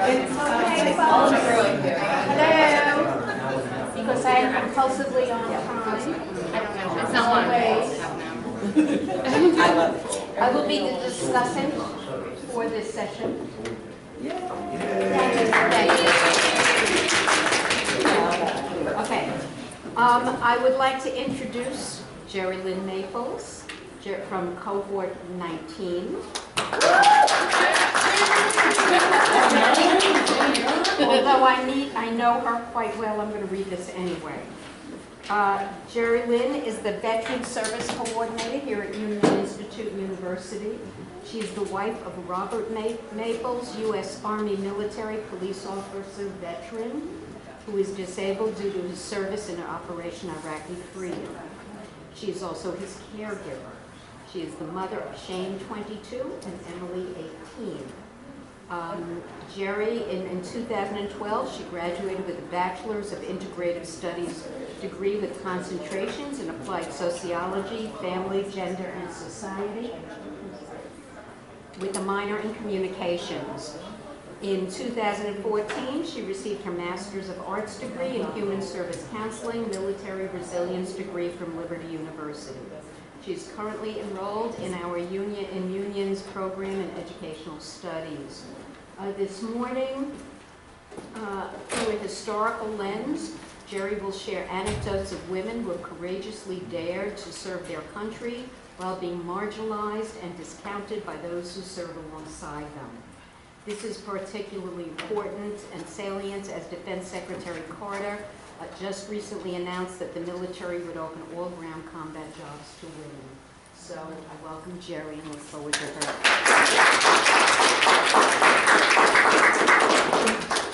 Hello. Because I am compulsively on time. I don't know. It's not one. I will be the discussant for this session. Okay. I would like to introduce Jerry Lynn Maples from cohort 19. Although I know her quite well, I'm going to read this anyway. Jerry Lynn is the Veteran Service Coordinator here at Union Institute University. She is the wife of Robert Maples, U.S. Army military police officer veteran, who is disabled due to his service in Operation Iraqi Freedom. She is also his caregiver. She is the mother of Shane, 22, and Emily, 18. Jerry, in 2012, she graduated with a Bachelor's of Integrative Studies degree with concentrations in Applied Sociology, Family, Gender, and Society, with a minor in Communications. In 2014, she received her Master's of Arts degree in Human Service Counseling, Military Resilience degree from Liberty University. She's currently enrolled in our Union's program in Educational Studies. This morning, through a historical lens, Jerry will share anecdotes of women who have courageously dared to serve their country while being marginalized and discounted by those who serve alongside them. This is particularly important and salient as Defense Secretary Carter just recently announced that the military would open all ground combat jobs to women. So I welcome Jerry and look forward to her.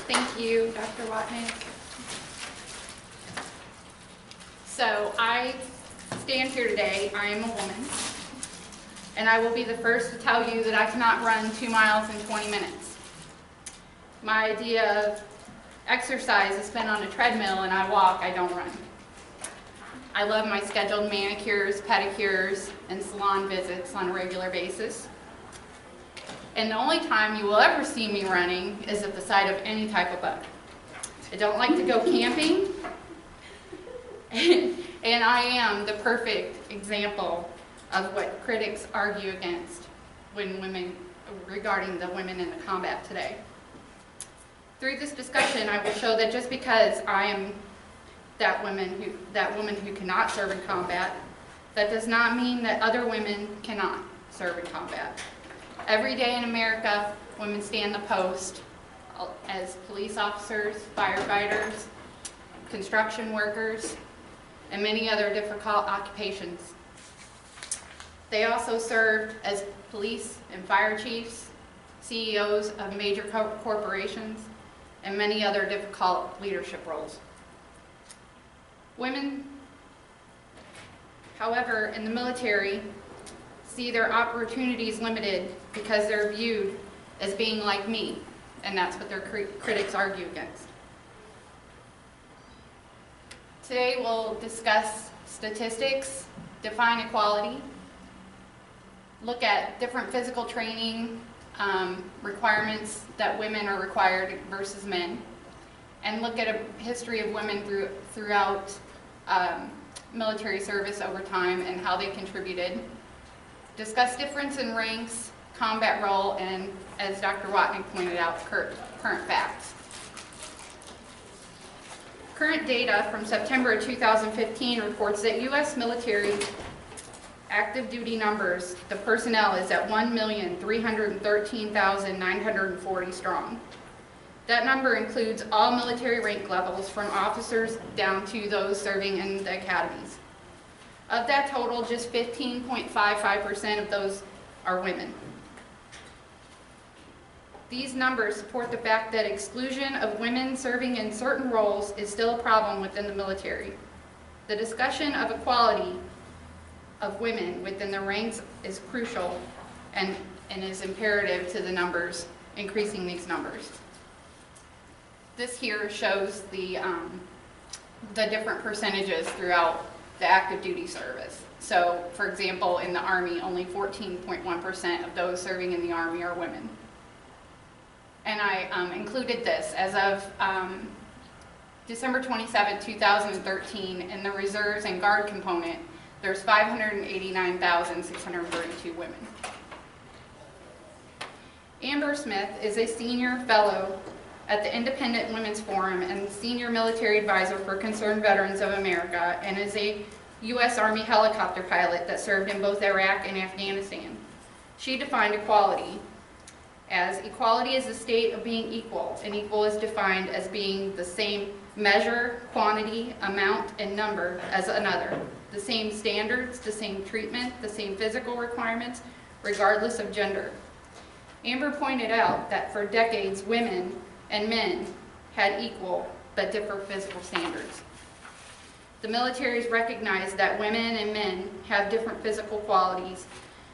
Thank you, Dr. Watnick. So I stand here today. I am a woman, and I will be the first to tell you that I cannot run 2 miles in 20 minutes. My idea of exercise is spent on a treadmill, and I walk, I don't run. I love my scheduled manicures, pedicures, and salon visits on a regular basis. And the only time you will ever see me running is at the side of any type of bug. I don't like to go camping, and I am the perfect example of what critics argue against regarding the women in the combat today. Through this discussion, I will show that just because I am that woman who cannot serve in combat, that does not mean that other women cannot serve in combat. Every day in America, women stand the post as police officers, firefighters, construction workers, and many other difficult occupations. They also served as police and fire chiefs, CEOs of major corporations, and many other difficult leadership roles. Women, however, in the military, see their opportunities limited because they're viewed as being like me, and that's what their critics argue against. Today we'll discuss statistics, define equality, look at different physical training requirements that women are required versus men, and look at a history of women throughout military service over time and how they contributed. Discuss difference in ranks, combat role, and, as Dr. Watnick pointed out, current facts. Current data from September 2015 reports that U.S. military active duty numbers, the personnel is at 1,313,940 strong. That number includes all military rank levels from officers down to those serving in the academies. Of that total, just 15.55% of those are women. These numbers support the fact that exclusion of women serving in certain roles is still a problem within the military. The discussion of equality of women within the ranks is crucial and is imperative to the numbers, increasing these numbers. This here shows the different percentages throughout the active duty service. So, for example, in the Army, only 14.1% of those serving in the Army are women. and I included this as of December 27, 2013, in the reserves and guard component, there's 589,632 women. Amber Smith is a senior fellow at the Independent Women's Forum and senior military advisor for Concerned Veterans of America, and is a U.S. Army helicopter pilot that served in both Iraq and Afghanistan. She defined equality as equality is the state of being equal, and equal is defined as being the same measure, quantity, amount, and number as another, the same standards, the same treatment, the same physical requirements, regardless of gender. Amber pointed out that for decades, women and men had equal but different physical standards. The militaries recognized that women and men have different physical qualities,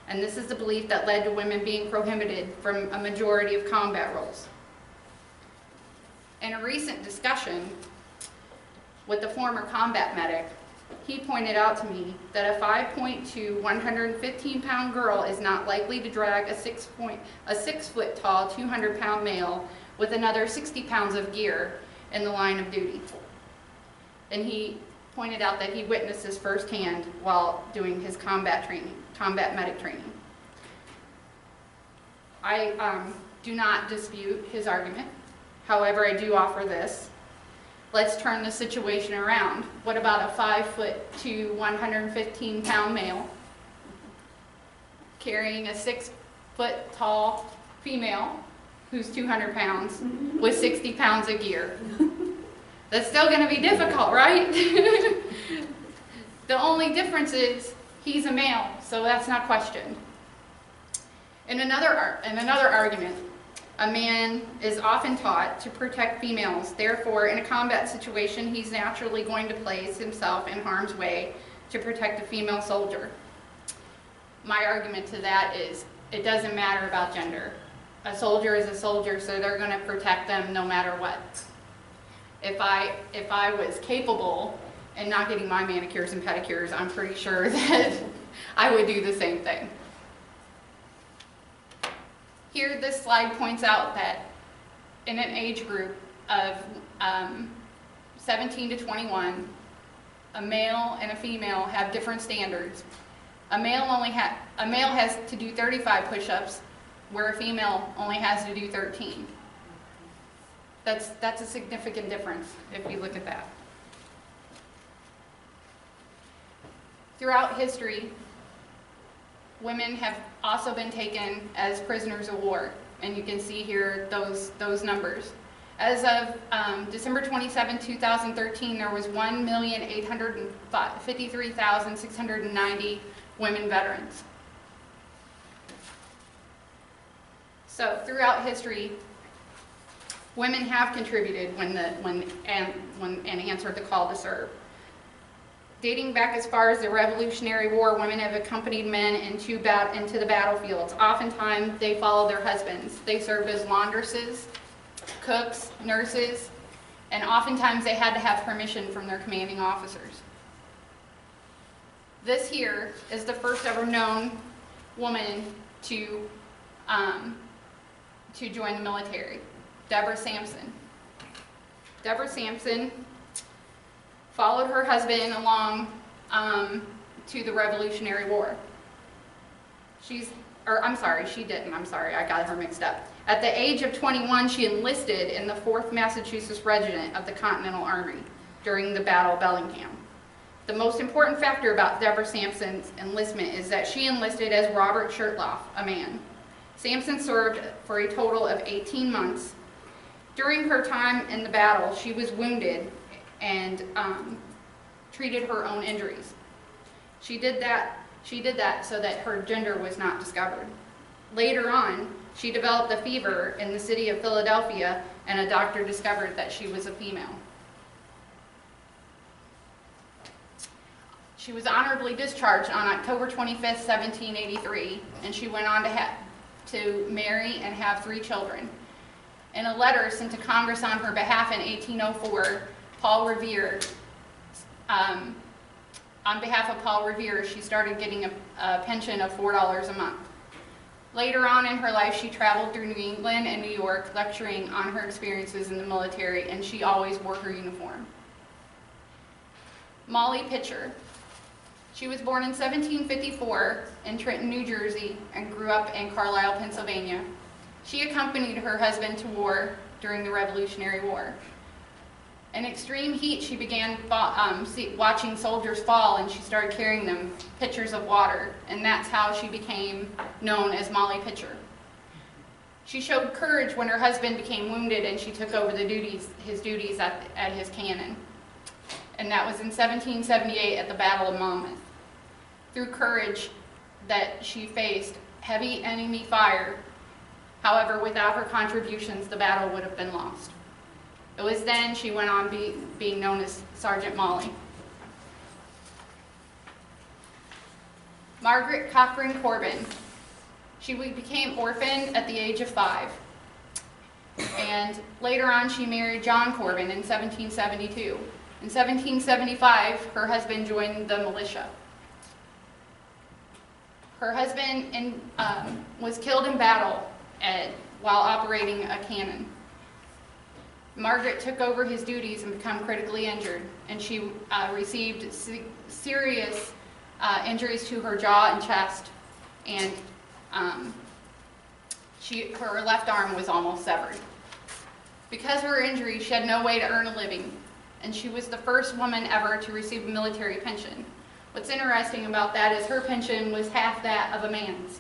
and this is the belief that led to women being prohibited from a majority of combat roles. In a recent discussion with the former combat medic, he pointed out to me that a 5'2", 115-pound girl is not likely to drag a 6-foot-tall, 200-pound male with another 60 pounds of gear in the line of duty. And he pointed out that he witnessed this firsthand while doing his combat medic training. I do not dispute his argument. However, I do offer this. Let's turn the situation around. What about a 5'2", 115-pound male carrying a 6-foot-tall female who's 200 pounds with 60 pounds of gear? That's still going to be difficult, right? The only difference is he's a male, so that's not questioned. In another argument, a man is often taught to protect females. Therefore, in a combat situation, he's naturally going to place himself in harm's way to protect a female soldier. My argument to that is it doesn't matter about gender. A soldier is a soldier, so they're going to protect them no matter what. If I was capable and not getting my manicures and pedicures, I'm pretty sure that I would do the same thing. Here, this slide points out that in an age group of 17 to 21, a male and a female have different standards. A male has to do 35 push-ups, where a female only has to do 13. That's a significant difference if you look at that. Throughout history, women have also been taken as prisoners of war, and you can see here those numbers. As of December 27, 2013, there was 1,853,690 women veterans. So throughout history, women have contributed and answered the call to serve. Dating back as far as the Revolutionary War, women have accompanied men into the battlefields. Oftentimes, they followed their husbands. They served as laundresses, cooks, nurses, and oftentimes they had to have permission from their commanding officers. This here is the first ever known woman to join the military, Deborah Sampson. Deborah Sampson followed her husband along to the Revolutionary War. She didn't, I'm sorry, I got her mixed up. At the age of 21, she enlisted in the 4th Massachusetts Regiment of the Continental Army during the Battle of Bellingham. The most important factor about Deborah Sampson's enlistment is that she enlisted as Robert Shurtleff, a man. Sampson served for a total of 18 months. During her time in the battle, she was wounded and treated her own injuries. She did that so that her gender was not discovered. Later on, she developed a fever in the city of Philadelphia, and a doctor discovered that she was a female. She was honorably discharged on October 25th, 1783, and she went on to marry and have 3 children. In a letter sent to Congress on her behalf in 1804, on behalf of Paul Revere, she started getting a pension of $4 a month. Later on in her life, she traveled through New England and New York lecturing on her experiences in the military, and she always wore her uniform. Molly Pitcher. She was born in 1754 in Trenton, New Jersey, and grew up in Carlisle, Pennsylvania. She accompanied her husband to war during the Revolutionary War. In extreme heat, she began watching soldiers fall, and she started carrying them pitchers of water, and that's how she became known as Molly Pitcher. She showed courage when her husband became wounded, and she took over his duties at his cannon. And that was in 1778 at the Battle of Monmouth. Through courage that she faced heavy enemy fire, however, without her contributions, the battle would have been lost. It was then she went on being known as Sergeant Molly. Margaret Cochran Corbin. She became orphaned at the age of 5. And later on, she married John Corbin in 1772. In 1775, her husband joined the militia. Her husband was killed in battle while operating a cannon. Margaret took over his duties and became critically injured, and she received serious injuries to her jaw and chest, and her left arm was almost severed. Because of her injury, she had no way to earn a living, and she was the first woman ever to receive a military pension. What's interesting about that is her pension was half that of a man's.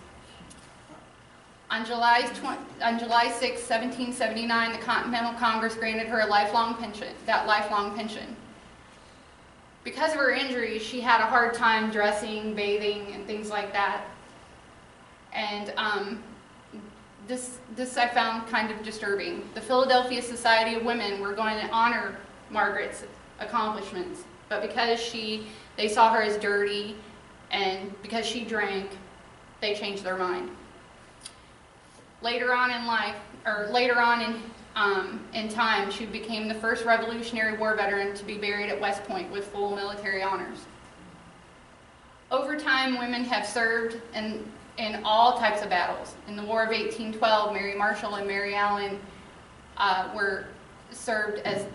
On July 6, 1779, the Continental Congress granted her a lifelong pension. Because of her injury, she had a hard time dressing, bathing, and things like that. And this I found kind of disturbing. The Philadelphia Society of Women were going to honor Margaret's accomplishments, but because they saw her as dirty, and because she drank, they changed their mind. Later on in life, or later on in time, she became the first Revolutionary War veteran to be buried at West Point with full military honors. Over time, women have served in all types of battles. In the War of 1812, Mary Marshall and Mary Allen were served as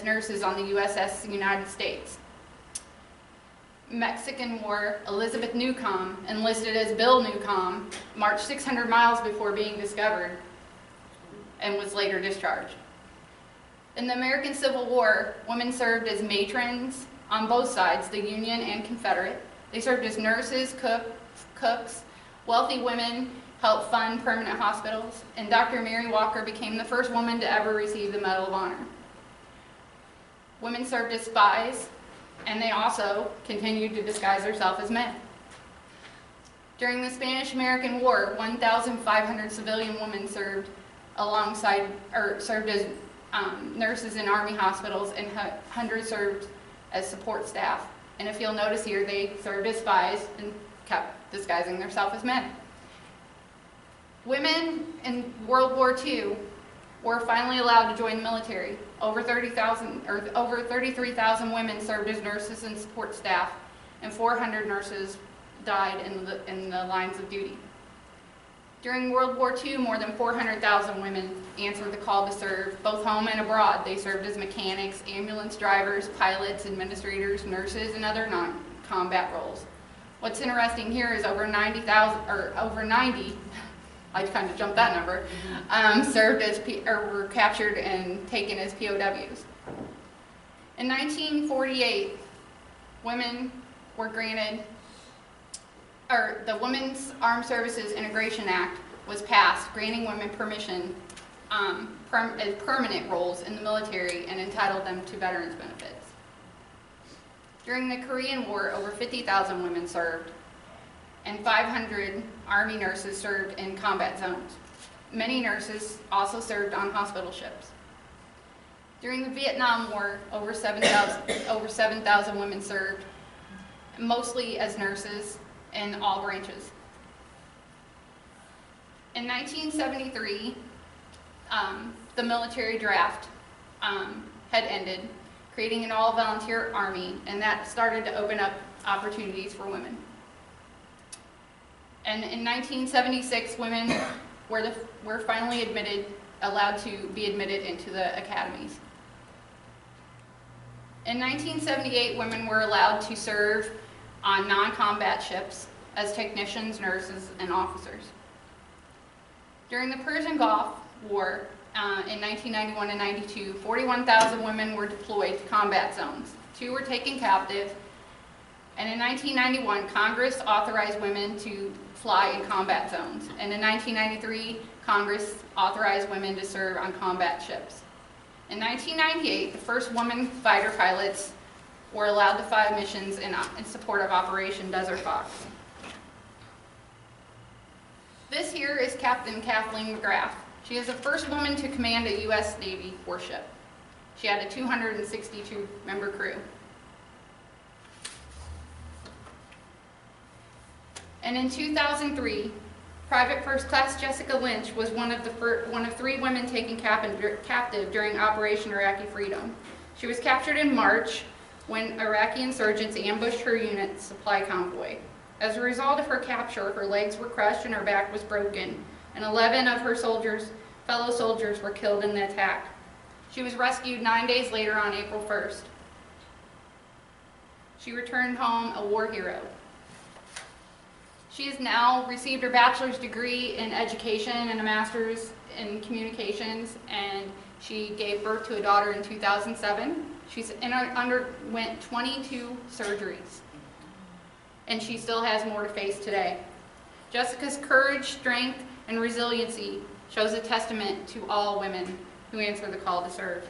nurses on the USS United States. Mexican War, Elizabeth Newcomb, enlisted as Bill Newcomb, marched 600 miles before being discovered, and was later discharged. In the American Civil War, women served as matrons on both sides, the Union and Confederate. They served as nurses, cooks. Wealthy women helped fund permanent hospitals, and Dr. Mary Walker became the first woman to ever receive the Medal of Honor. Women served as spies, and they also continued to disguise themselves as men. During the Spanish-American War, 1,500 civilian women served as nurses in army hospitals, and hundreds served as support staff. And if you'll notice here, they served as spies and kept disguising themselves as men. Women in World War II were finally allowed to join the military. Over 33,000 women served as nurses and support staff, and 400 nurses died in the lines of duty. During World War II, more than 400,000 women answered the call to serve, both home and abroad. They served as mechanics, ambulance drivers, pilots, administrators, nurses, and other non-combat roles. What's interesting here is over 90, I kind of jumped that number, were captured and taken as POWs. In 1948, women were granted, the Women's Armed Services Integration Act was passed, granting women permission as permanent roles in the military and entitled them to veterans benefits. During the Korean War, over 50,000 women served, and 500 Army nurses served in combat zones. Many nurses also served on hospital ships. During the Vietnam War, over 7,000 women served, mostly as nurses in all branches. In 1973, the military draft had ended, creating an all-volunteer army, and that started to open up opportunities for women. And in 1976, women were finally allowed to be admitted into the academies. In 1978, women were allowed to serve on non-combat ships as technicians, nurses, and officers. During the Persian Gulf War in 1991 and 92, 41,000 women were deployed to combat zones. 2 were taken captive, and in 1991, Congress authorized women to fly in combat zones. And in 1993, Congress authorized women to serve on combat ships. In 1998, the first women fighter pilots were allowed to fly missions in support of Operation Desert Fox. This here is Captain Kathleen McGrath. She is the first woman to command a U.S. Navy warship. She had a 262-member crew. And in 2003, Private First Class Jessica Lynch was one of 3 women taken captive during Operation Iraqi Freedom. She was captured in March when Iraqi insurgents ambushed her unit's supply convoy. As a result of her capture, her legs were crushed and her back was broken, and 11 of her fellow soldiers were killed in the attack. She was rescued 9 days later on April 1st. She returned home a war hero. She has now received her bachelor's degree in education and a master's in communications, and she gave birth to a daughter in 2007. She underwent 22 surgeries, and she still has more to face today. Jessica's courage, strength, and resiliency shows a testament to all women who answer the call to serve.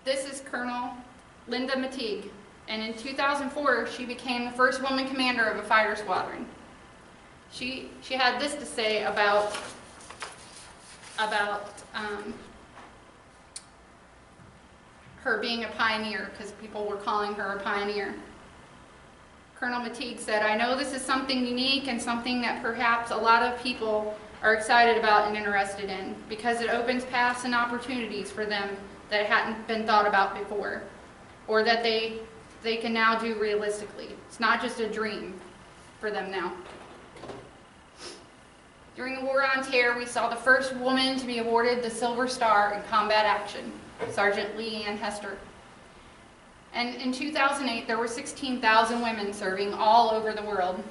This is Colonel Linda Mateague. And in 2004, she became the first woman commander of a fighter squadron. She had this to say about her being a pioneer, because people were calling her a pioneer. Colonel Mateague said, "I know this is something unique and something that perhaps a lot of people are excited about and interested in, because it opens paths and opportunities for them that hadn't been thought about before, or that they can now do realistically. It's not just a dream for them now." During the War on Terror, we saw the first woman to be awarded the Silver Star in combat action, Sergeant Leigh Ann Hester. And in 2008, there were 16,000 women serving all over the world.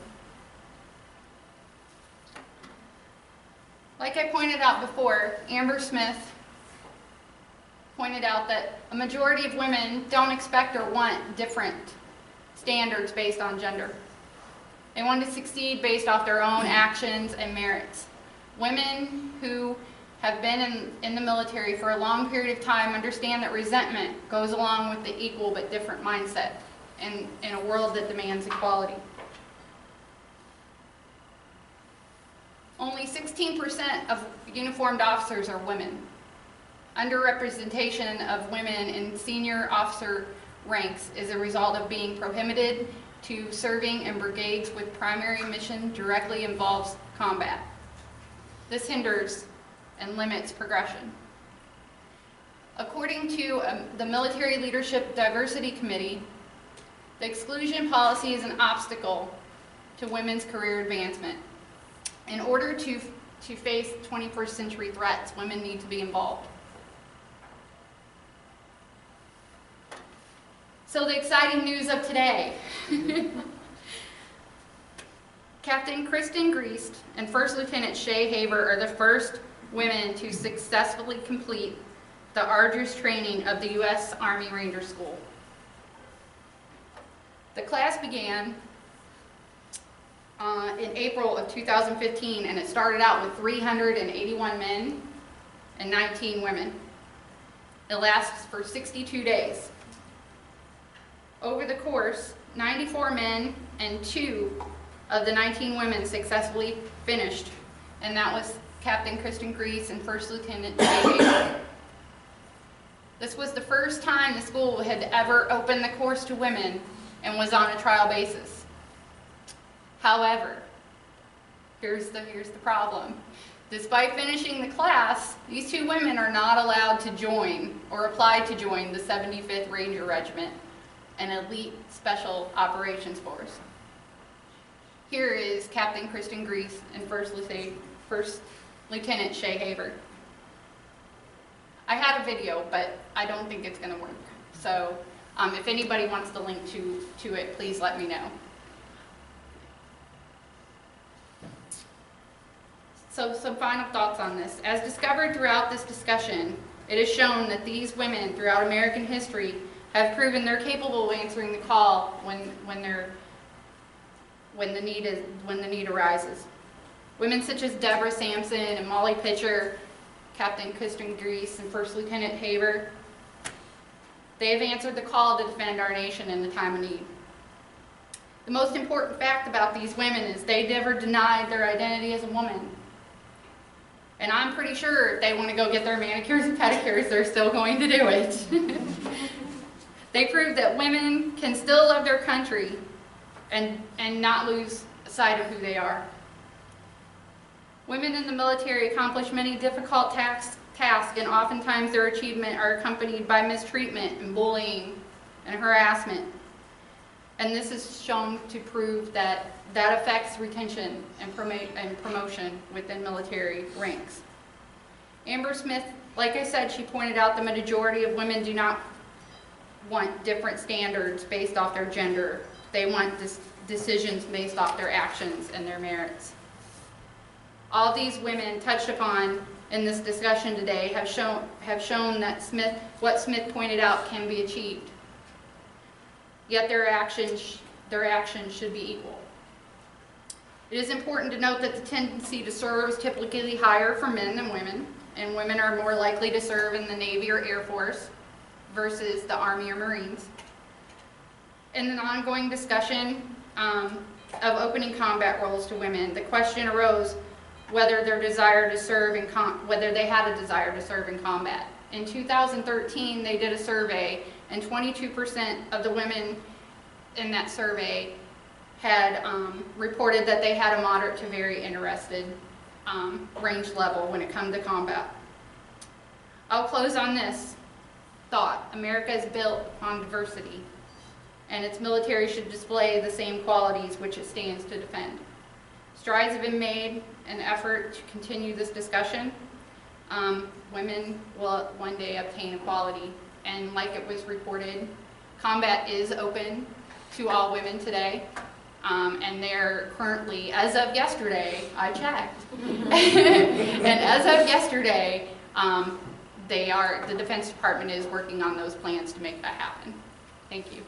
Like I pointed out before, Amber Smith pointed out that a majority of women don't expect or want different standards based on gender. They want to succeed based off their own actions and merits. Women who have been in the military for a long period of time understand that resentment goes along with the equal but different mindset in a world that demands equality. Only 16% of uniformed officers are women. Underrepresentation of women in senior officer ranks is a result of being prohibited to serving in brigades with primary mission directly involves combat. This hinders and limits progression. According to the Military Leadership Diversity Committee, the exclusion policy is an obstacle to women's career advancement. In order to face 21st century threats, women need to be involved. So the exciting news of today. Captain Kristen Griest and First Lieutenant Shay Haver are the first women to successfully complete the arduous training of the U.S. Army Ranger School. The class began in April of 2015, and it started out with 381 men and 19 women. It lasts for 62 days. Over the course, 94 men and 2 of the 19 women successfully finished, and that was Captain Kristen Griest and First Lieutenant Shay Haver. This was the first time the school had ever opened the course to women and was on a trial basis. However, here's the problem. Despite finishing the class, these 2 women are not allowed to join or apply to join the 75th Ranger Regiment an elite special operations force. Here is Captain Kristen Grease and First Lieutenant Shay Haber. I had a video, but I don't think it's going to work. So if anybody wants the link to it, please let me know. So some final thoughts on this. As discovered throughout this discussion, it is shown that these women throughout American history have proven they're capable of answering the call when the need arises. Women such as Deborah Sampson and Molly Pitcher, Captain Kristen Grease, and First Lieutenant Haber, they have answered the call to defend our nation in the time of need. The most important fact about these women is they never denied their identity as a woman. And I'm pretty sure if they want to go get their manicures and pedicures, they're still going to do it. They proved that women can still love their country and not lose sight of who they are. Women in the military accomplish many difficult tasks, and oftentimes their achievement are accompanied by mistreatment and bullying and harassment. And this is shown to prove that affects retention and promotion within military ranks. Amber Smith, like I said, she pointed out the majority of women do not want different standards based off their gender. They want decisions based off their actions and their merits. All these women touched upon in this discussion today have shown that what Smith pointed out can be achieved. Yet their actions should be equal. It is important to note that the tendency to serve is typically higher for men than women, and women are more likely to serve in the Navy or Air Force versus the Army or Marines. In an ongoing discussion of opening combat roles to women, the question arose whether they had a desire to serve in combat. In 2013, they did a survey, and 22% of the women in that survey had reported that they had a moderate to very interested range level when it comes to combat. I'll close on this thought. America is built upon diversity, and its military should display the same qualities which it stands to defend. Strides have been made in an effort to continue this discussion. Women will one day obtain equality, and like it was reported, combat is open to all women today. And they're currently, as of yesterday, I checked, and as of yesterday, the Defense Department is working on those plans to make that happen. Thank you.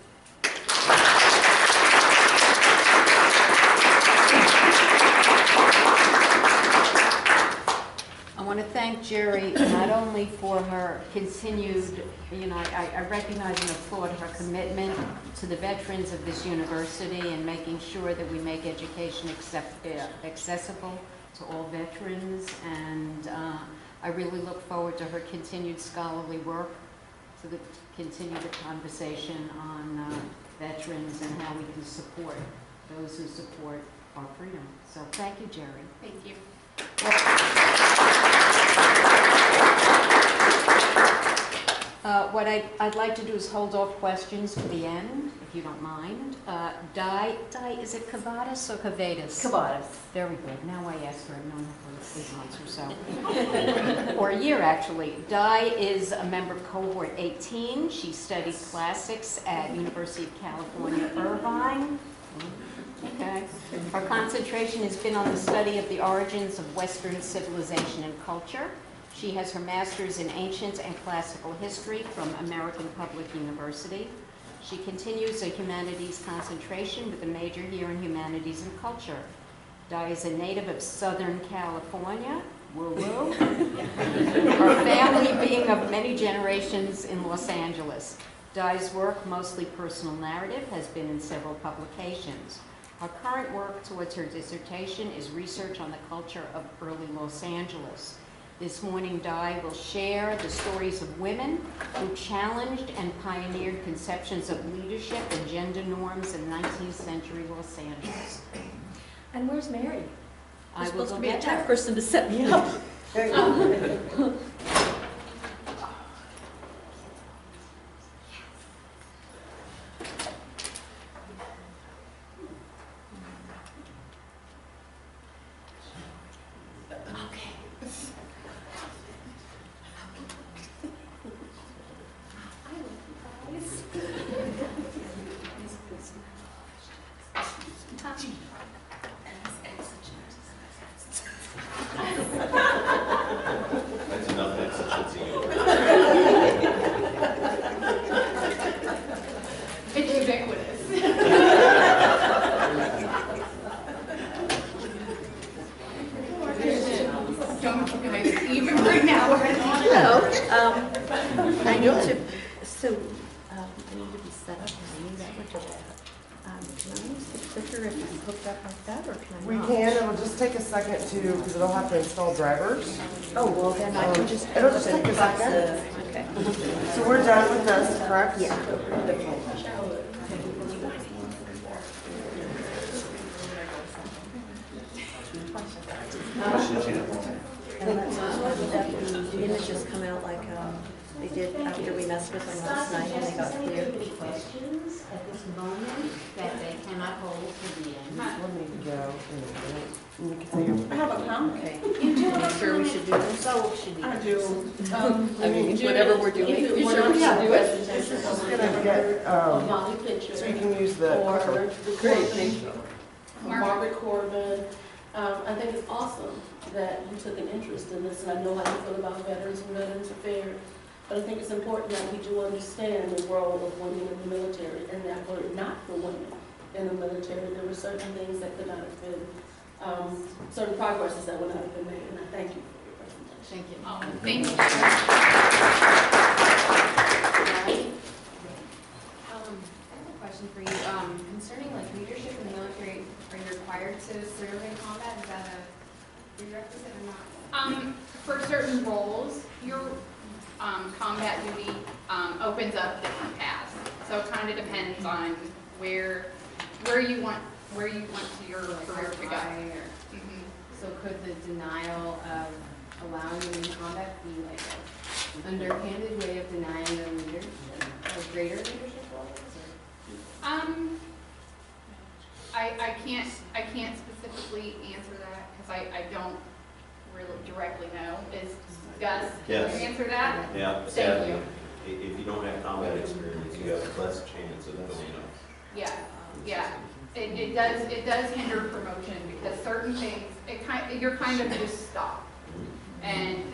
I want to thank Jerry not only for her continued, I recognize and applaud her commitment to the veterans of this university and making sure that we make education accessible to all veterans. And I really look forward to her continued scholarly work, to continue the conversation on veterans and how we can support those who support our freedom. So thank you, Jerry. Thank you. What I'd like to do is hold off questions to the end, if you don't mind. Di, is it Cavadas or Cavadas? Cavadas. Very good. Now I ask her. I've known her for 8 months or so. Or a year, actually. Di is a member of Cohort 18. She studied classics at University of California, Irvine. Okay. Her concentration has been on the study of the origins of Western civilization and culture. She has her master's in ancient and classical history from American Public University. She continues a humanities concentration with a major here in humanities and culture. Di is a native of Southern California, woo-woo. Her family being of many generations in Los Angeles. Di's work, mostly personal narrative, has been in several publications. Her current work towards her dissertation is research on the culture of early Los Angeles. This morning, Di will share the stories of women who challenged and pioneered conceptions of leadership and gender norms in 19th century Los Angeles. And where's Mary? I will supposed go to be a get tough her. person to set me up. Even right now, we're in on it. Hello, I need to, so, I need to be set up, and I need that much of that. Can I use the clicker if I'm hooked up like that, or can I We not? can, it'll just take a second to, because it'll have to install drivers. Oh, well, then I can just. It'll just take a second. Okay. So we're done with this, correct? Yeah. And would that be, images come out like they did after we messed with them last night and they got clear? Questions at this moment that they cannot hold to the end? We'll need to go. And you can say your- I have a comment. Okay. You do Are you sure we should do this? So should we? I do. I mean, whatever we're doing. You sure we should do it? This is Just gonna get, Molly Pitcher. so you can use the For clicker. the Corbin, Margaret Corbin. I think it's awesome that you took an interest in this, and I know how you feel about veterans and Veterans Affairs. But I think it's important that we do understand the role of women in the military, and that were it not for women in the military, there were certain things that could not have been, certain progresses that would not have been made, and I thank you for your presentation. Thank you. Thank you. I have a question for you. Concerning like leadership in the military, are you required to serve in combat? Is that a prerequisite or not? For certain roles, your combat duty opens up different paths. So it kind of depends on where you want your career to go. Mhm. So could the denial of allowing you in combat be like an underhanded way of denying them leadership or greater leadership roles? I can't specifically answer that because I don't really directly know. Is Gus, can Yes. you answer that? Yeah, Thank sadly, you. if you don't have combat experience, you have less chance of going up. Yeah. It does hinder promotion because certain things, you're kind of just stuck. And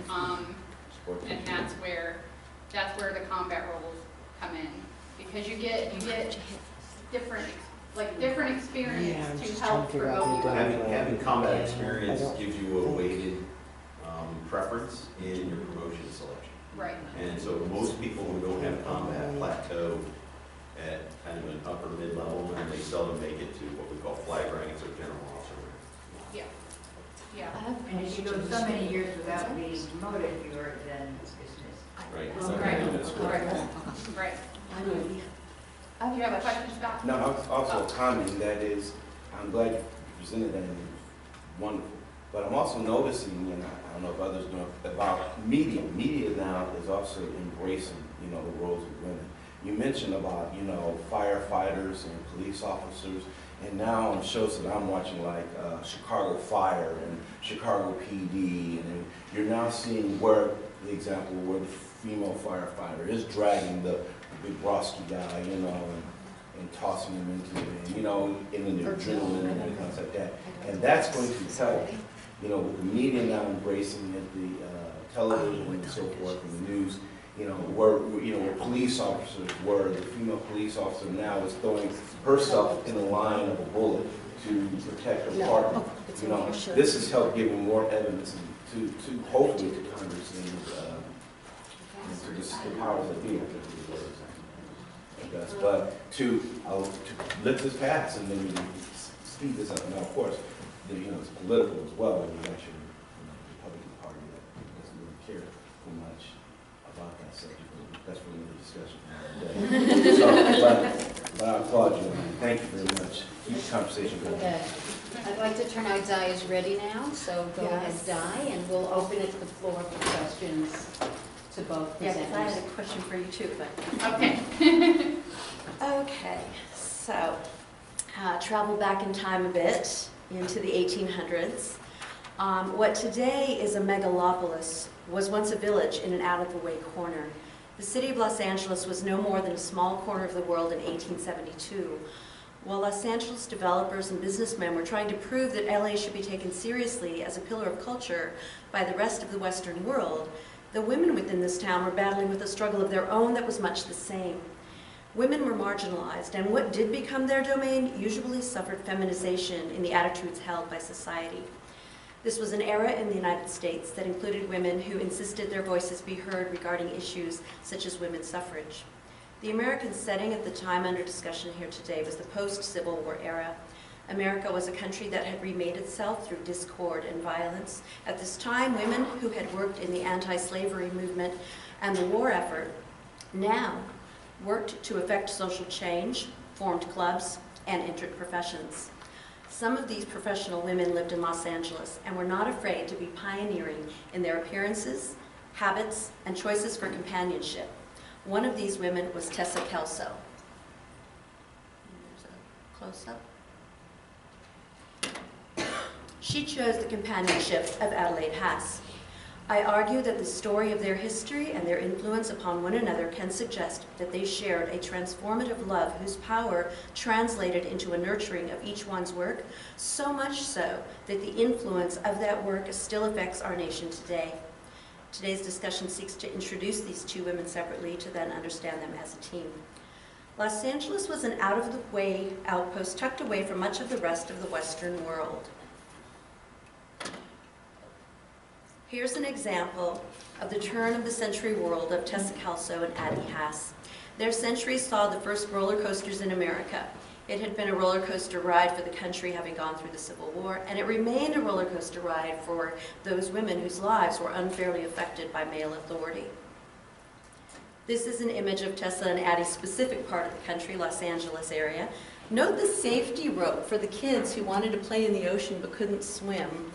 that's where the combat roles come in. Because you get different experience to help promote you. Having combat experience gives you a weighted preference in your promotion selection. Right. And so most people who don't have combat plateau at kind of an upper mid-level, and they seldom make it to what we call flag ranks or general officer ranks. Yeah. And if you go so many years without being promoted, you're then dismissed. Right. Right. That's correct. Right. Do you have a question, Scott? No, I was also commenting, that is, I'm glad you presented that, and it's wonderful. But I'm also noticing, and I don't know if others know, about media. Media now is also embracing, the roles of women. You mentioned about, firefighters and police officers, and now on shows that I'm watching, like Chicago Fire and Chicago PD, and you're now seeing where the example where the female firefighter is dragging the big Broski guy, and tossing him into the, in the adrenaline and things like that. And that's going to help, with the media now embracing it, the television and so forth, and the news, where police officers, where the female police officer now is throwing herself in the line of a bullet to protect her partner. This has helped giving more evidence to hopefully to Congress and to the powers that be. But to let this pass and then we speed this up. Now, of course, it's political as well. And you got your Republican Party that doesn't really care too much about that subject. That's for another discussion. But I applaud you. Thank you very much. Keep the conversation going. Okay. I'd like to turn out Di is ready now, so go ahead, Yes. Di, and we'll open it to the floor for questions to both Yeah, because I had presenters. a question for you too, but. Okay. Okay, so travel back in time a bit into the 1800s. What today is a megalopolis was once a village in an out-of-the-way corner. The city of Los Angeles was no more than a small corner of the world in 1872. While Los Angeles developers and businessmen were trying to prove that LA should be taken seriously as a pillar of culture by the rest of the Western world, the women within this town were battling with a struggle of their own that was much the same. Women were marginalized, and what did become their domain usually suffered feminization in the attitudes held by society. This was an era in the United States that included women who insisted their voices be heard regarding issues such as women's suffrage. The American setting at the time under discussion here today was the post-Civil War era. America was a country that had remade itself through discord and violence. At this time, women who had worked in the anti-slavery movement and the war effort now worked to effect social change, formed clubs, and entered professions. Some of these professional women lived in Los Angeles and were not afraid to be pioneering in their appearances, habits, and choices for companionship. One of these women was Tessa Kelso. There's a close-up. She chose the companionship of Adelaide Haas. I argue that the story of their history and their influence upon one another can suggest that they shared a transformative love whose power translated into a nurturing of each one's work, so much so that the influence of that work still affects our nation today. Today's discussion seeks to introduce these two women separately to then understand them as a team. Los Angeles was an out-of-the-way outpost tucked away from much of the rest of the Western world. Here's an example of the turn-of-the-century world of Tessa Kelso and Addie Haas. Their century saw the first roller coasters in America. It had been a roller coaster ride for the country having gone through the Civil War, and it remained a roller coaster ride for those women whose lives were unfairly affected by male authority. This is an image of Tessa and Addie's specific part of the country, Los Angeles area. Note the safety rope for the kids who wanted to play in the ocean but couldn't swim.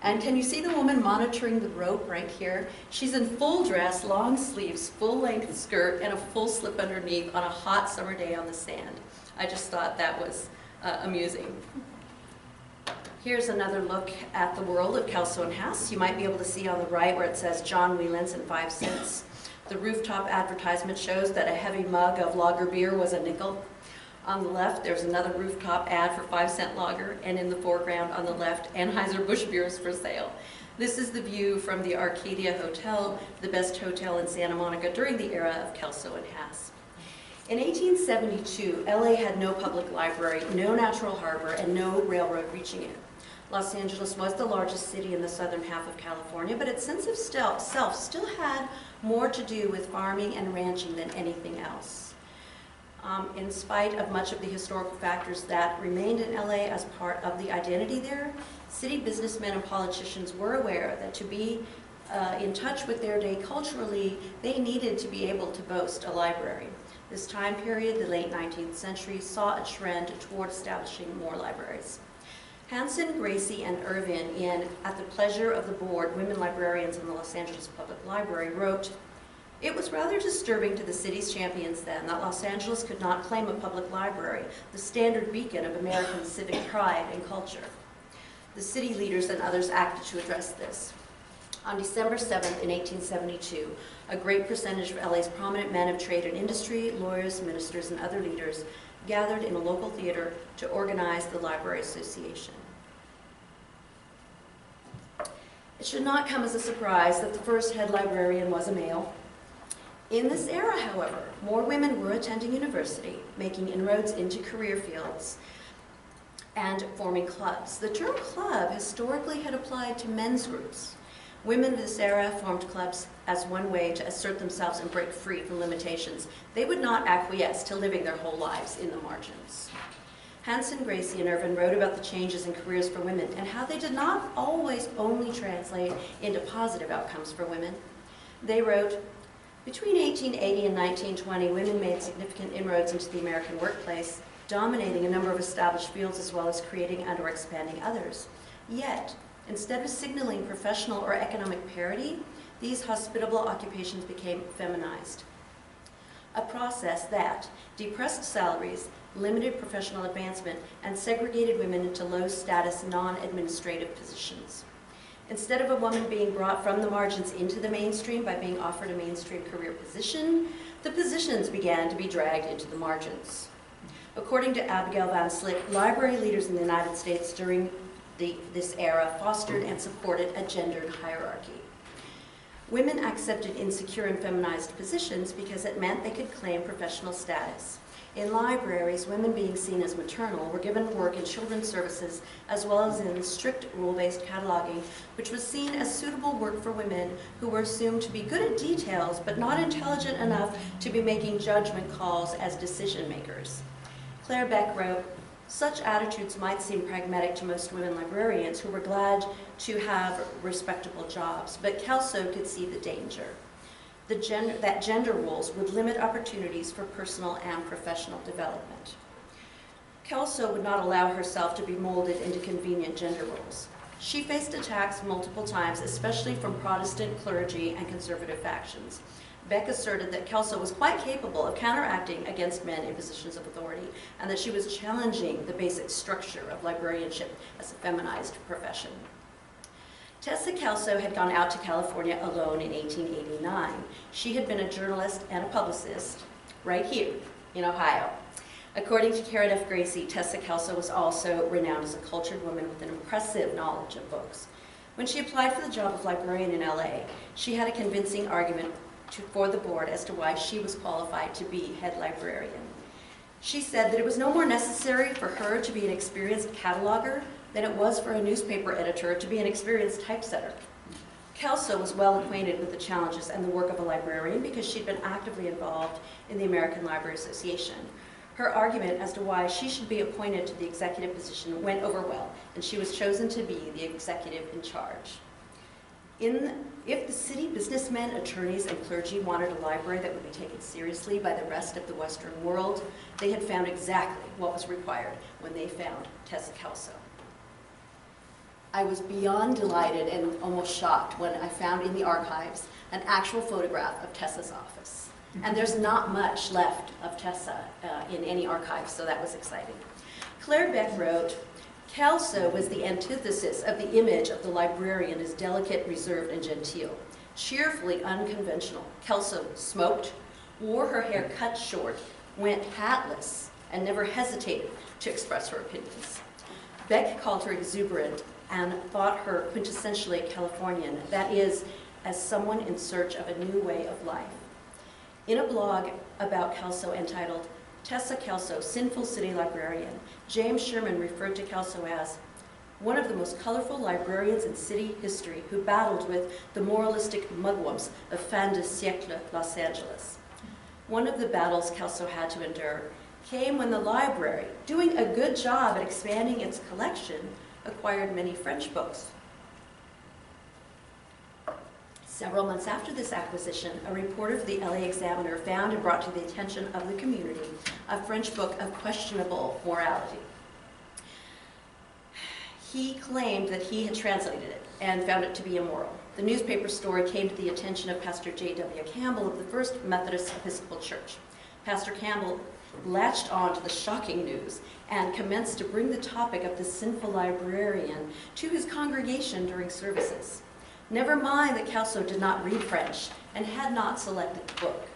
And can you see the woman monitoring the rope right here? She's in full dress, long sleeves, full-length skirt, and a full slip underneath on a hot summer day on the sand. I just thought that was amusing. Here's another look at the world of Kelso and Haas. You might be able to see on the right where it says John Wieland's and 5 cents. The rooftop advertisement shows that a heavy mug of lager beer was a nickel. On the left, there's another rooftop ad for 5-cent lager, and in the foreground on the left, Anheuser-Busch beer is for sale. This is the view from the Arcadia Hotel, the best hotel in Santa Monica during the era of Kelso and Haas. In 1872, LA had no public library, no natural harbor, and no railroad reaching it. Los Angeles was the largest city in the southern half of California, but its sense of self still had more to do with farming and ranching than anything else. In spite of much of the historical factors that remained in LA as part of the identity there, city businessmen and politicians were aware that to be in touch with their day culturally, they needed to be able to boast a library. This time period, the late 19th century, saw a trend toward establishing more libraries. Hanson, Gracie, and Irvin in At the Pleasure of the Board, Women Librarians in the Los Angeles Public Library, wrote, "It was rather disturbing to the city's champions then that Los Angeles could not claim a public library, the standard beacon of American civic pride and culture. The city leaders and others acted to address this. On December 7th in 1872, a great percentage of LA's prominent men of trade and industry, lawyers, ministers, and other leaders gathered in a local theater to organize the Library Association." It should not come as a surprise that the first head librarian was a male. In this era, however, more women were attending university, making inroads into career fields, and forming clubs. The term club historically had applied to men's groups. Women of this era formed clubs as one way to assert themselves and break free from limitations. They would not acquiesce to living their whole lives in the margins. Hanson, Gracie, and Irvin wrote about the changes in careers for women and how they did not always only translate into positive outcomes for women. They wrote, "Between 1880 and 1920, women made significant inroads into the American workplace, dominating a number of established fields as well as creating and/or expanding others. Yet, instead of signaling professional or economic parity, these hospitable occupations became feminized. A process that depressed salaries, limited professional advancement, and segregated women into low-status, non-administrative positions. Instead of a woman being brought from the margins into the mainstream by being offered a mainstream career position, the positions began to be dragged into the margins." According to Abigail Van Slyck, library leaders in the United States during this era fostered and supported a gendered hierarchy. Women accepted insecure and feminized positions because it meant they could claim professional status. In libraries, women being seen as maternal were given work in children's services as well as in strict rule-based cataloging, which was seen as suitable work for women who were assumed to be good at details but not intelligent enough to be making judgment calls as decision makers. Claire Beck wrote, "Such attitudes might seem pragmatic to most women librarians who were glad to have respectable jobs, but Kelso could see the danger. That gender roles would limit opportunities for personal and professional development." Kelso would not allow herself to be molded into convenient gender roles. She faced attacks multiple times, especially from Protestant clergy and conservative factions. Beck asserted that Kelso was quite capable of counteracting against men in positions of authority, and that she was challenging the basic structure of librarianship as a feminized profession. Tessa Kelso had gone out to California alone in 1889. She had been a journalist and a publicist right here in Ohio. According to Karen F. Gracie, Tessa Kelso was also renowned as a cultured woman with an impressive knowledge of books. When she applied for the job of librarian in LA, she had a convincing argument for the board as to why she was qualified to be head librarian. She said that it was no more necessary for her to be an experienced cataloger than it was for a newspaper editor to be an experienced typesetter. Kelso was well acquainted with the challenges and the work of a librarian because she'd been actively involved in the American Library Association. Her argument as to why she should be appointed to the executive position went over well, and she was chosen to be the executive in charge. If the city businessmen, attorneys, and clergy wanted a library that would be taken seriously by the rest of the Western world, they had found exactly what was required when they found Tessa Kelso. I was beyond delighted and almost shocked when I found in the archives an actual photograph of Tessa's office. And there's not much left of Tessa in any archive, so that was exciting. Claire Beck wrote, "Kelso was the antithesis of the image of the librarian as delicate, reserved, and genteel. Cheerfully unconventional, Kelso smoked, wore her hair cut short, went hatless, and never hesitated to express her opinions. Beck called her exuberant and thought her quintessentially Californian, that is, as someone in search of a new way of life. In a blog about Kelso entitled, Tessa Kelso, Sinful City Librarian, James Sherman referred to Kelso as one of the most colorful librarians in city history who battled with the moralistic mugwumps of fin de siècle Los Angeles. One of the battles Kelso had to endure came when the library, doing a good job at expanding its collection, acquired many French books. Several months after this acquisition, a reporter for the LA Examiner found and brought to the attention of the community a French book of questionable morality. He claimed that he had translated it and found it to be immoral. The newspaper story came to the attention of Pastor J.W. Campbell of the First Methodist Episcopal Church. Pastor Campbell latched on to the shocking news and commenced to bring the topic of the sinful librarian to his congregation during services. Never mind that Kelso did not read French and had not selected the book.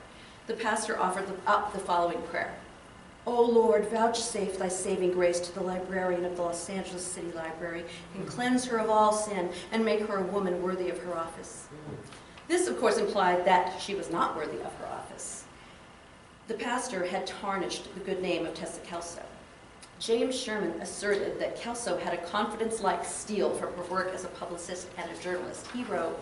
The pastor offered up the following prayer. O Lord, vouchsafe thy saving grace to the librarian of the Los Angeles City Library, and cleanse her of all sin, and make her a woman worthy of her office. This, of course, implied that she was not worthy of her office. The pastor had tarnished the good name of Tessa Kelso. James Sherman asserted that Kelso had a confidence like steel from her work as a publicist and a journalist. He wrote,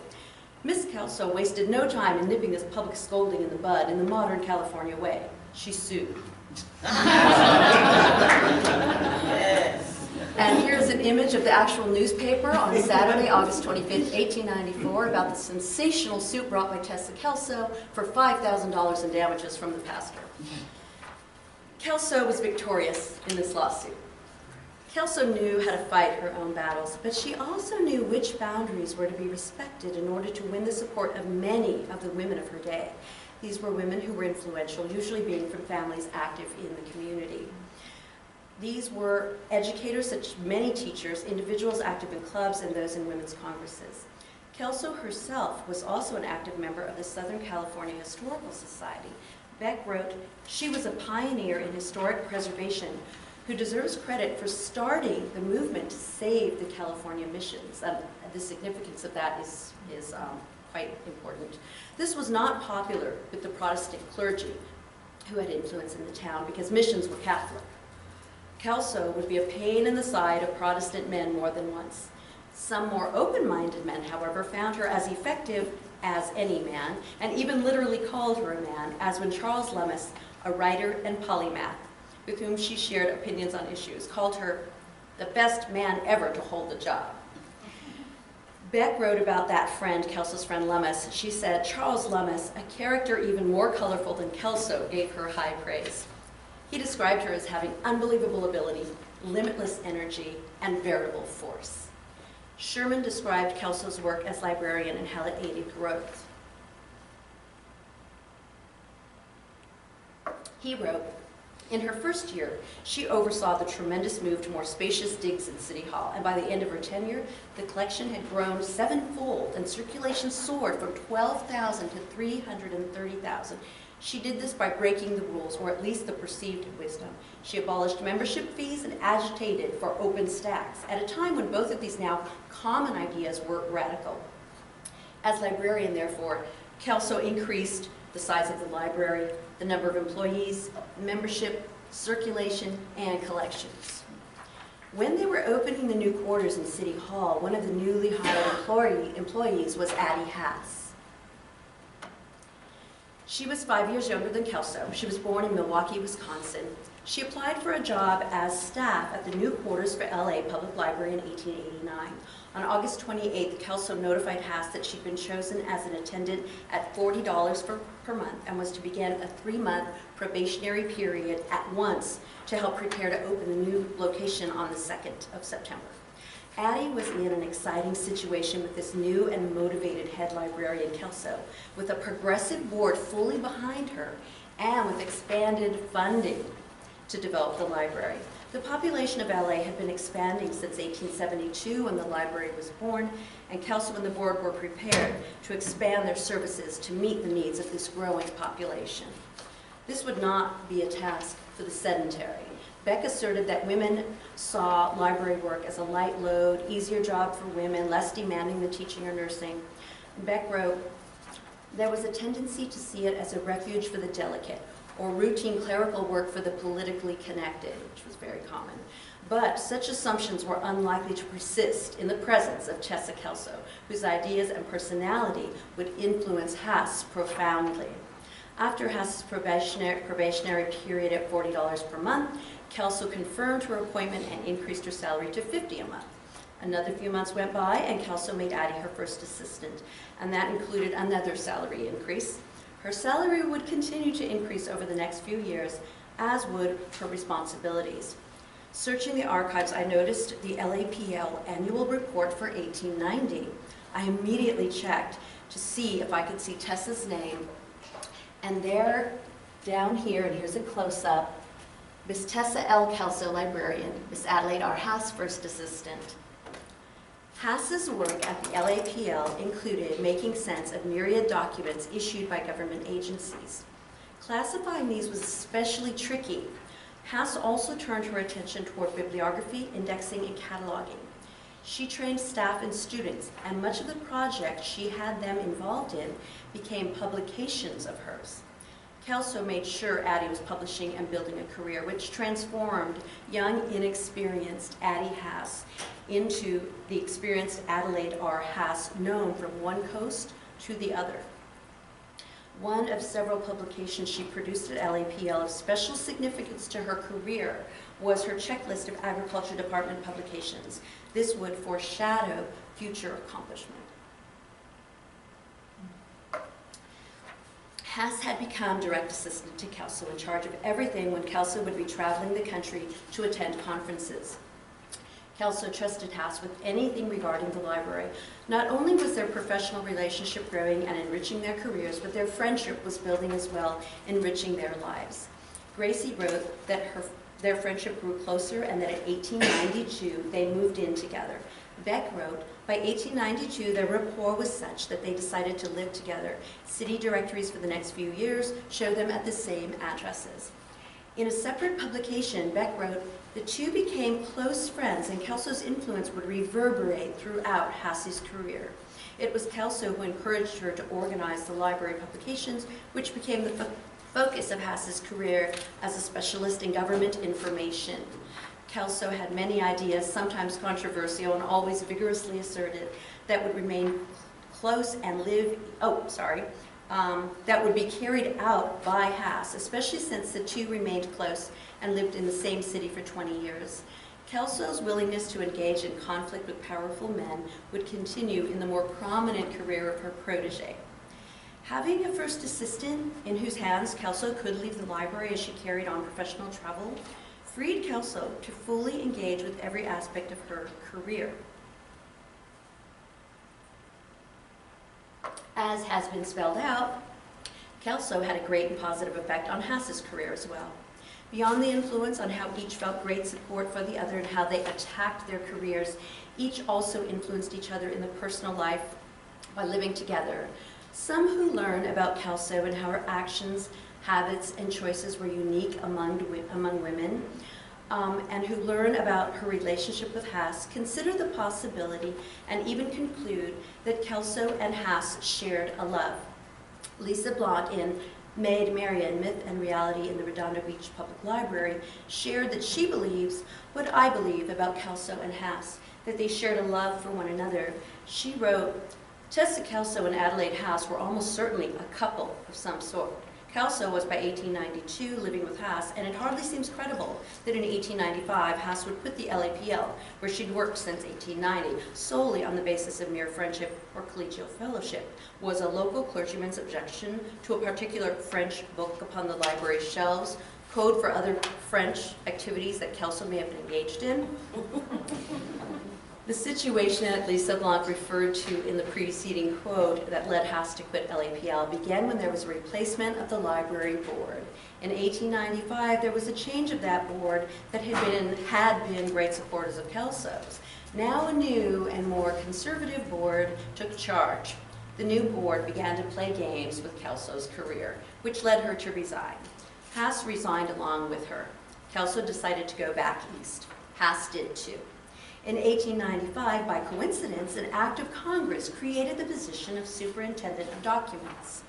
Miss Kelso wasted no time in nipping this public scolding in the bud in the modern California way. She sued. And here's an image of the actual newspaper on Saturday, August 25th, 1894, about the sensational suit brought by Tessa Kelso for $5,000 in damages from the pastor. Kelso was victorious in this lawsuit. Kelso knew how to fight her own battles, but she also knew which boundaries were to be respected in order to win the support of many of the women of her day. These were women who were influential, usually being from families active in the community. These were educators, such as many teachers, individuals active in clubs, and those in women's congresses. Kelso herself was also an active member of the Southern California Historical Society. Beck wrote, she was a pioneer in historic preservation who deserves credit for starting the movement to save the California missions. The significance of that is quite important. This was not popular with the Protestant clergy, who had influence in the town because missions were Catholic. Kelso would be a pain in the side of Protestant men more than once. Some more open-minded men, however, found her as effective as any man, and even literally called her a man, as when Charles Lummis, a writer and polymath, with whom she shared opinions on issues, called her the best man ever to hold the job. Beck wrote about that friend, Kelso's friend Lummis. She said, Charles Lummis, a character even more colorful than Kelso, gave her high praise. He described her as having unbelievable ability, limitless energy, and veritable force. Sherman described Kelso's work as librarian and how it aided growth. He wrote, in her first year, she oversaw the tremendous move to more spacious digs in City Hall, and by the end of her tenure, the collection had grown sevenfold and circulation soared from 12,000 to 330,000. She did this by breaking the rules, or at least the perceived wisdom. She abolished membership fees and agitated for open stacks, at a time when both of these now common ideas were radical. As librarian, therefore, Kelso increased the size of the library, the number of employees, membership, circulation, and collections. When they were opening the new quarters in City Hall, one of the newly hired employees was Addie Hass. She was 5 years younger than Kelso. She was born in Milwaukee, Wisconsin. She applied for a job as staff at the new quarters for LA Public Library in 1889. On August 28th, Kelso notified Hass that she'd been chosen as an attendant at $40 per month and was to begin a 3-month probationary period at once to help prepare to open the new location on the 2nd of September. Addie was in an exciting situation with this new and motivated head librarian, Kelso, with a progressive board fully behind her and with expanded funding to develop the library. The population of LA had been expanding since 1872 when the library was born, and Kelso and the board were prepared to expand their services to meet the needs of this growing population. This would not be a task for the sedentary. Beck asserted that women saw library work as a light load, easier job for women, less demanding than teaching or nursing. Beck wrote, there was a tendency to see it as a refuge for the delicate, or routine clerical work for the politically connected, which was very common. But such assumptions were unlikely to persist in the presence of Tessa Kelso, whose ideas and personality would influence Hass profoundly. After Hass's probationary period at $40 per month, Kelso confirmed her appointment and increased her salary to $50 a month. Another few months went by, and Kelso made Addie her first assistant, and that included another salary increase. Her salary would continue to increase over the next few years, as would her responsibilities. Searching the archives, I noticed the LAPL annual report for 1890. I immediately checked to see if I could see Tessa's name, and there, down here, and here's a close-up, Miss Tessa L. Kelso, librarian, Miss Adelaide R. Hass, first assistant. Hass's work at the LAPL included making sense of myriad documents issued by government agencies. Classifying these was especially tricky. Hass also turned her attention toward bibliography, indexing, and cataloging. She trained staff and students, and much of the project she had them involved in became publications of hers. Kelso made sure Addie was publishing and building a career, which transformed young, inexperienced Addie Hass into the experienced Adelaide R. Hass, known from one coast to the other. One of several publications she produced at LAPL of special significance to her career was her checklist of Agriculture Department publications. This would foreshadow future accomplishment. Hass had become direct assistant to Kelso, in charge of everything when Kelso would be traveling the country to attend conferences. Kelso trusted Hass with anything regarding the library. Not only was their professional relationship growing and enriching their careers, but their friendship was building as well, enriching their lives. Gracie wrote that their friendship grew closer and that in 1892 they moved in together. Beck wrote, by 1892 their rapport was such that they decided to live together. City directories for the next few years show them at the same addresses. In a separate publication, Beck wrote, the two became close friends and Kelso's influence would reverberate throughout Hass's career. It was Kelso who encouraged her to organize the library publications, which became the focus of Haas's career as a specialist in government information. Kelso had many ideas, sometimes controversial and always vigorously asserted, that would remain close and that would be carried out by Haas, especially since the two remained close and lived in the same city for 20 years. Kelso's willingness to engage in conflict with powerful men would continue in the more prominent career of her protege. Having a first assistant in whose hands Kelso could leave the library as she carried on professional travel freed Kelso to fully engage with every aspect of her career. As has been spelled out, Kelso had a great and positive effect on Haas's career as well. Beyond the influence on how each felt great support for the other and how they attacked their careers, each also influenced each other in the personal life by living together. Some who learn about Kelso and how her actions, habits, and choices were unique among women, and who learn about her relationship with Haas, consider the possibility and even conclude that Kelso and Haas shared a love. Lisa Blount in Maid Marian, Myth and Reality in the Redondo Beach Public Library shared that she believes what I believe about Kelso and Haas, that they shared a love for one another. She wrote, Tessa Kelso and Adelaide Haas were almost certainly a couple of some sort. Kelso was by 1892 living with Haas, and it hardly seems credible that in 1895 Haas would quit the LAPL, where she'd worked since 1890, solely on the basis of mere friendship or collegial fellowship. Was a local clergyman's objection to a particular French book upon the library shelves code for other French activities that Kelso may have been engaged in? The situation that Lisa Blount referred to in the preceding quote that led Haas to quit LAPL began when there was a replacement of the library board. In 1895, there was a change of that board that had been great supporters of Kelso's. Now a new and more conservative board took charge. The new board began to play games with Kelso's career, which led her to resign. Haas resigned along with her. Kelso decided to go back east. Haas did too. In 1895, by coincidence, an act of Congress created the position of Superintendent of Documents.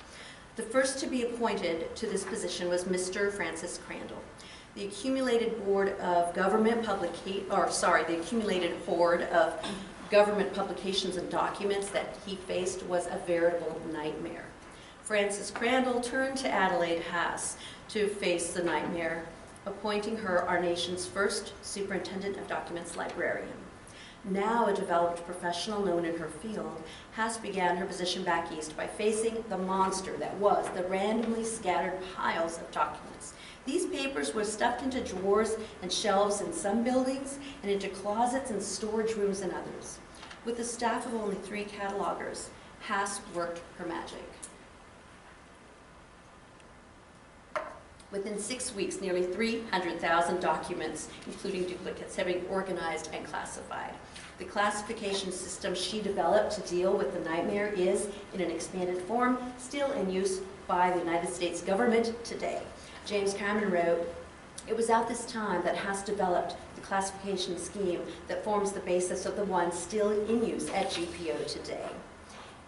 The first to be appointed to this position was Mr. Francis Crandall. The accumulated hoard of government publications and documents that he faced was a veritable nightmare. Francis Crandall turned to Adelaide Haas to face the nightmare, appointing her our nation's first Superintendent of Documents librarian. Now a developed professional known in her field, Haas began her position back east by facing the monster that was the randomly scattered piles of documents. These papers were stuffed into drawers and shelves in some buildings and into closets and storage rooms in others. With a staff of only 3 catalogers, Haas worked her magic. Within 6 weeks, nearly 300,000 documents, including duplicates, had been organized and classified. The classification system she developed to deal with the nightmare is, in an expanded form, still in use by the United States government today. James Cameron wrote, "It was at this time that Haas developed the classification scheme that forms the basis of the one still in use at GPO today."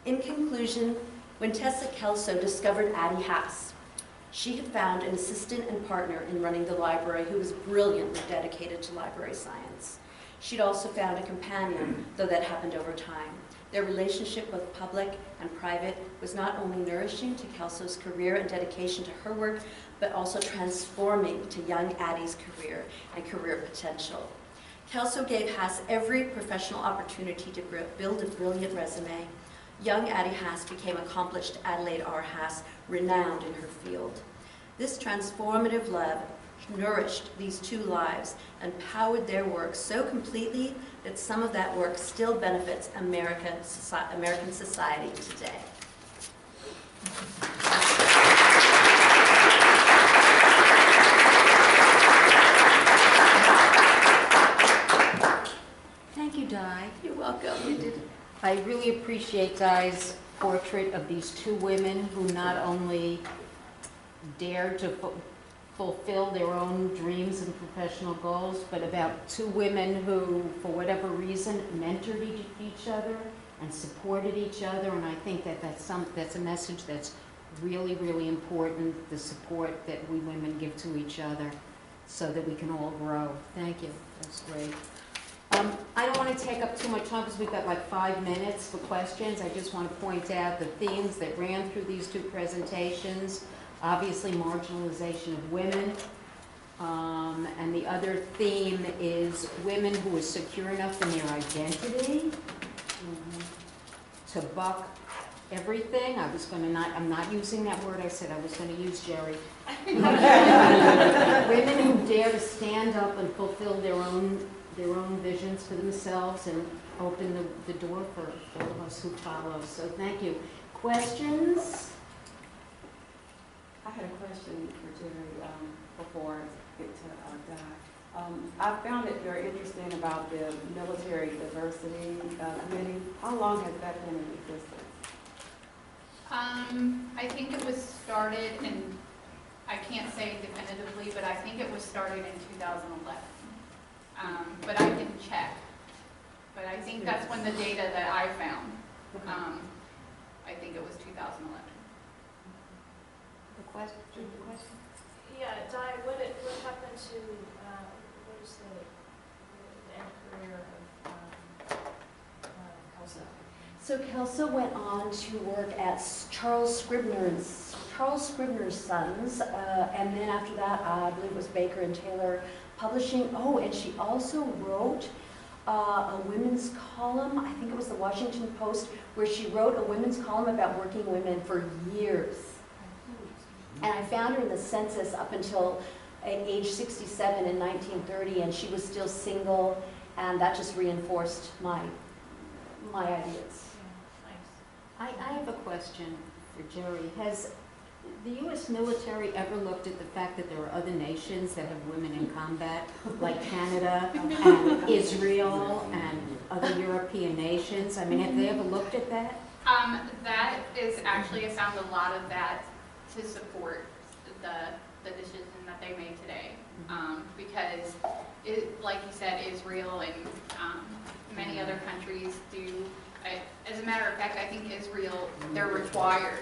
In conclusion, when Tessa Kelso discovered Addie Haas, she had found an assistant and partner in running the library who was brilliantly dedicated to library science. She'd also found a companion, though that happened over time. Their relationship, both public and private, was not only nourishing to Kelso's career and dedication to her work, but also transforming to young Addie's career and career potential. Kelso gave Haas every professional opportunity to build a brilliant resume. Young Addie Haas became accomplished Adelaide R. Haas, renowned in her field. This transformative love nourished these 2 lives and powered their work so completely that some of that work still benefits American society today. Thank you, Di. You're welcome. I really appreciate Di's portrait of these 2 women who not only dared to fulfill their own dreams and professional goals, but about 2 women who, for whatever reason, mentored each other and supported each other. And I think that that's a message that's really, really important, the support that we women give to each other so that we can all grow. Thank you. That's great. I don't want to take up too much time because we've got like 5 minutes for questions. I just want to point out the themes that ran through these two presentations. Obviously, marginalization of women. And the other theme is women who are secure enough in their identity to buck everything. I'm not using that word I said I was going to use, Jerry. Women who dare to stand up and fulfill their own visions for themselves and open the door for all of us who follow. So thank you. Questions? I had a question for Jerry before I get to Di. I found it very interesting about the military diversity committee. How long has that been in existence? I think it was started in, I can't say definitively, but I think it was started in 2011. But I didn't check. But I think that's when the data that I found. I think it was 2011. The question? Yeah, Di, what happened to, what is the end career of Elsa? So Kelsa went on to work at Charles Scribner's Sons, and then after that, I believe it was Baker and Taylor Publishing. Oh, and she also wrote a women's column, I think it was the Washington Post, where she wrote a women's column about working women for years. And I found her in the census up until age 67 in 1930, and she was still single, and that just reinforced my ideas. I have a question for Jerry. Has the U.S. military ever looked at the fact that there are other nations that have women in combat, like Canada and Israel and other European nations? I mean, have they ever looked at that? That is actually, I found a lot of that to support the decision that they made today. Because, like you said, Israel and many other countries do. As a matter of fact, I think Israel, they're required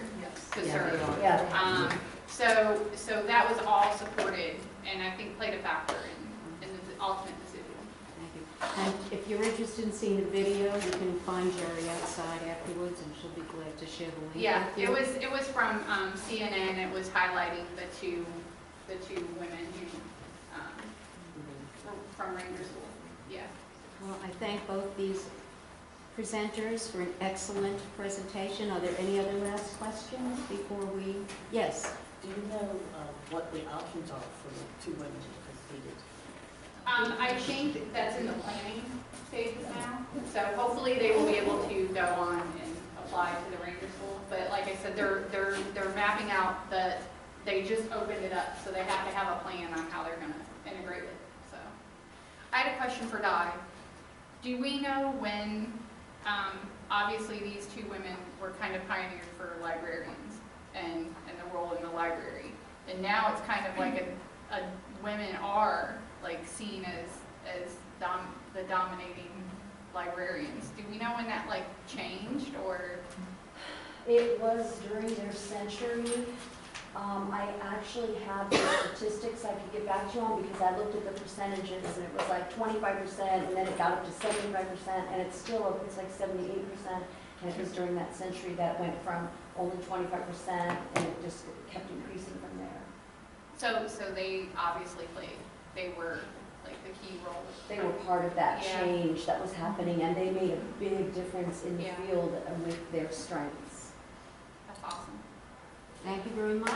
to serve. Yeah. So that was all supported, and I think played a factor in the ultimate decision. Thank you. And if you're interested in seeing the video, you can find Jerry outside afterwards, and she'll be glad to share the link Yeah, with you. it was from CNN. It was highlighting the two women who from Ranger School. Yeah. Well, I thank both these presenters for an excellent presentation. Are there any other last questions before we? Yes. Do you know what the options are for the two women who completed? I think that's in the planning stages now. So hopefully they will be able to go on and apply to the Ranger School. But like I said, they're mapping out that they just opened it up, so they have to have a plan on how they're going to integrate it. So I had a question for Di. Do we know when? Obviously, these two women were kind of pioneered for librarians and the role in the library. And now it's kind of like women are like seen as the dominating librarians. Do we know when that like changed or? It was during their century. I actually have the statistics I could get back to you on because I looked at the percentages and it was like 25% and then it got up to 75% and it's still, it's like 78%. And it was during that century that it went from only 25% and it just kept increasing from there. So they obviously they were like the key role. They were part of that Yeah. change that was happening and they made a big difference in the Yeah. field with their strengths. That's awesome. Thank you very much.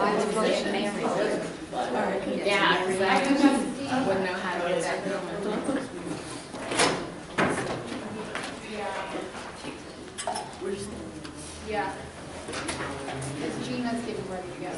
I would vote to Mary. Yeah, because I wouldn't know how to get that going. Yeah. Because Gina's getting ready to go.